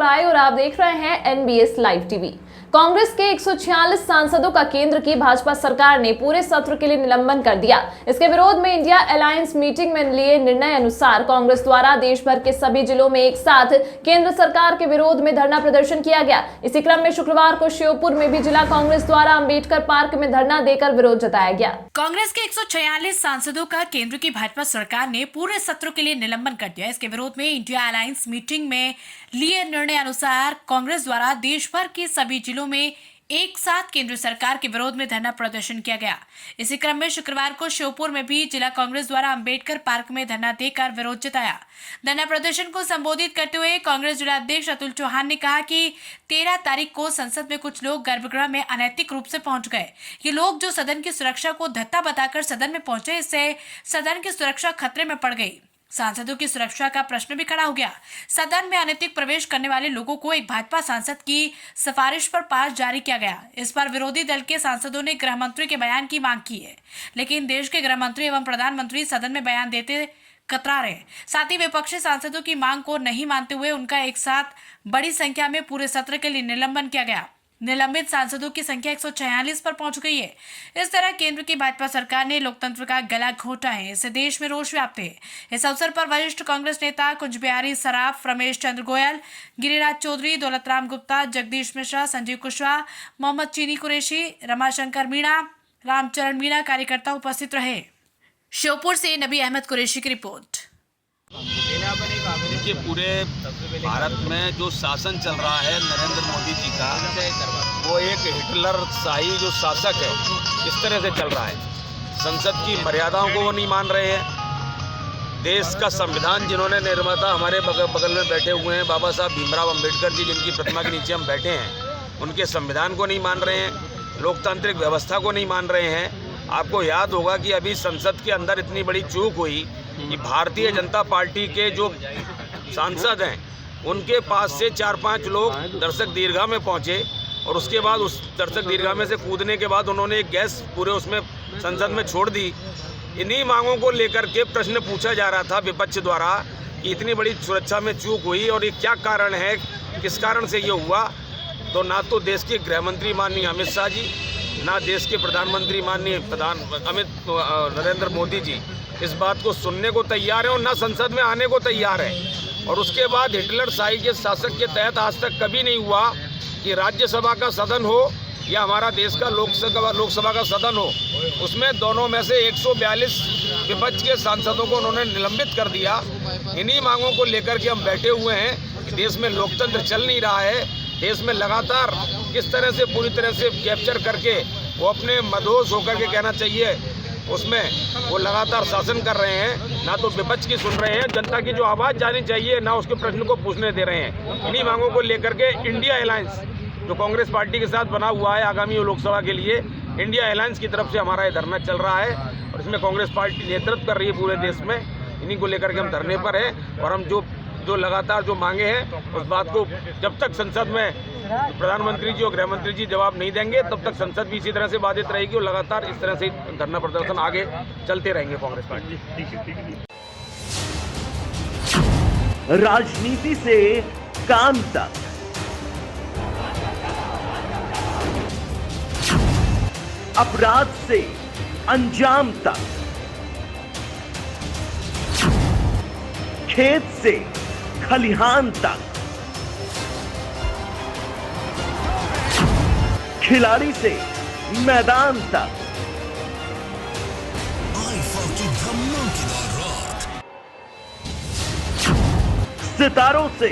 भाई और आप देख रहे हैं एनबीएस लाइव टीवी। कांग्रेस के 146 सांसदों का केंद्र की भाजपा सरकार ने पूरे सत्र के लिए निलंबन कर दिया। इसके विरोध में इंडिया अलायंस मीटिंग में लिए निर्णय अनुसार कांग्रेस द्वारा देश भर के सभी जिलों में एक साथ केंद्र सरकार के विरोध में धरना प्रदर्शन किया गया। इसी क्रम में शुक्रवार को श्योपुर में भी जिला कांग्रेस द्वारा अंबेडकर पार्क में धरना देकर विरोध जताया गया। कांग्रेस के 146 सांसदों का केंद्र की भाजपा सरकार ने पूरे सत्र के लिए निलंबन कर दिया। इसके विरोध में इंडिया अलायंस मीटिंग में लिए निर्णय अनुसार कांग्रेस द्वारा देश भर के सभी जिलों में एक साथ केंद्र सरकार के विरोध में धरना प्रदर्शन किया गया। इसी क्रम में शुक्रवार को श्योपुर में भी जिला कांग्रेस द्वारा अंबेडकर पार्क में धरना देकर विरोध जताया। धरना प्रदर्शन को संबोधित करते हुए कांग्रेस जिला अध्यक्ष अतुल चौहान ने कहा कि 13 तारीख को संसद में कुछ लोग गर्भगृह में अनैतिक रूप से पहुंच गए। ये लोग जो सदन की सुरक्षा को धत्ता बताकर सदन में पहुंचे, इससे सदन की सुरक्षा खतरे में पड़ गई। सांसदों की सुरक्षा का प्रश्न भी खड़ा हो गया। सदन में अनैतिक प्रवेश करने वाले लोगों को एक भाजपा सांसद की सिफारिश पर पास जारी किया गया। इस पर विरोधी दल के सांसदों ने गृह मंत्री के बयान की मांग की है, लेकिन देश के गृह मंत्री एवं प्रधानमंत्री सदन में बयान देते कतरा रहे। साथ ही विपक्षी सांसदों की मांग को नहीं मानते हुए उनका एक साथ बड़ी संख्या में पूरे सत्र के लिए निलंबन किया गया। निलंबित सांसदों की संख्या 146 पर पहुंच गई है। इस तरह केंद्र की भाजपा सरकार ने लोकतंत्र का गला घोटा है। इससे देश में रोष व्याप्त है। इस अवसर पर वरिष्ठ कांग्रेस नेता कुंज बिहारी सराफ, रमेश चंद्र गोयल, गिरिराज चौधरी, दौलतराम गुप्ता, जगदीश मिश्रा, संजीव कुशवाहा, मोहम्मद चीनी कुरैशी, रमाशंकर मीणा, रामचरण मीणा कार्यकर्ता उपस्थित रहे। श्योपुर से नबी अहमद कुरैशी की रिपोर्ट। देखिए, पूरे भारत में जो शासन चल रहा है नरेंद्र मोदी जी का, वो एक हिटलर शाही जो शासक है इस तरह से चल रहा है। संसद की मर्यादाओं को वो नहीं मान रहे हैं। देश का संविधान जिन्होंने निर्माता हमारे बगल में बैठे हुए हैं बाबा साहब भीमराव अंबेडकर जी, जिनकी प्रतिमा के नीचे हम बैठे हैं, उनके संविधान को नहीं मान रहे हैं, लोकतांत्रिक व्यवस्था को नहीं मान रहे हैं। आपको याद होगा कि अभी संसद के अंदर इतनी बड़ी चूक हुई कि भारतीय जनता पार्टी के जो सांसद हैं उनके पास से 4-5 लोग दर्शक दीर्घा में पहुंचे और उसके बाद उस दर्शक दीर्घा में से कूदने के बाद उन्होंने एक गैस पूरे उसमें संसद में छोड़ दी। इन्हीं मांगों को लेकर के प्रश्न पूछा जा रहा था विपक्ष द्वारा कि इतनी बड़ी सुरक्षा में चूक हुई और ये क्या कारण है, किस कारण से ये हुआ। तो ना तो देश के गृह मंत्री माननीय अमित शाह जी, ना देश के प्रधानमंत्री माननीय नरेंद्र मोदी जी इस बात को सुनने को तैयार है और ना संसद में आने को तैयार है। और उसके बाद हिटलर शाही के शासक के तहत आज तक कभी नहीं हुआ कि राज्यसभा का सदन हो या हमारा देश का लोकसभा का सदन हो, उसमें दोनों में से 142 विपक्ष के सांसदों को उन्होंने निलंबित कर दिया। इन्हीं मांगों को लेकर के हम बैठे हुए हैं कि देश में लोकतंत्र चल नहीं रहा है। देश में लगातार किस तरह से पूरी तरह से कैप्चर करके वो अपने मदहोश होकर के कहना चाहिए, उसमें वो लगातार शासन कर रहे हैं। ना तो विपक्ष की सुन रहे हैं, जनता की जो आवाज़ जानी चाहिए ना उसके प्रश्न को पूछने दे रहे हैं। इन्हीं मांगों को लेकर के इंडिया अलायंस जो कांग्रेस पार्टी के साथ बना हुआ है आगामी लोकसभा के लिए, इंडिया अलायंस की तरफ से हमारा ये धरना चल रहा है और इसमें कांग्रेस पार्टी नेतृत्व कर रही है पूरे देश में। इन्हीं को लेकर के हम धरने पर हैं और हम जो लगातार जो मांगे हैं उस बात को जब तक संसद में प्रधानमंत्री जी और गृह मंत्री जी जवाब नहीं देंगे तब तक संसद भी इसी तरह से बाधित रहेगी और लगातार इस तरह से धरना प्रदर्शन आगे चलते रहेंगे कांग्रेस पार्टी। राजनीति से काम तक, अपराध से अंजाम तक, खेत से खलिहान तक, खिलाड़ी से मैदान तक, सितारों से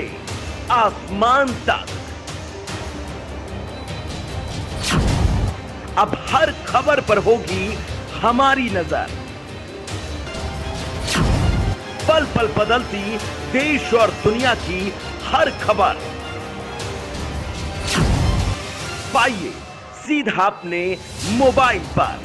आसमान तक, अब हर खबर पर होगी हमारी नजर। पल पल बदलती देश और दुनिया की हर खबर पाइए सीधा अपने मोबाइल पर।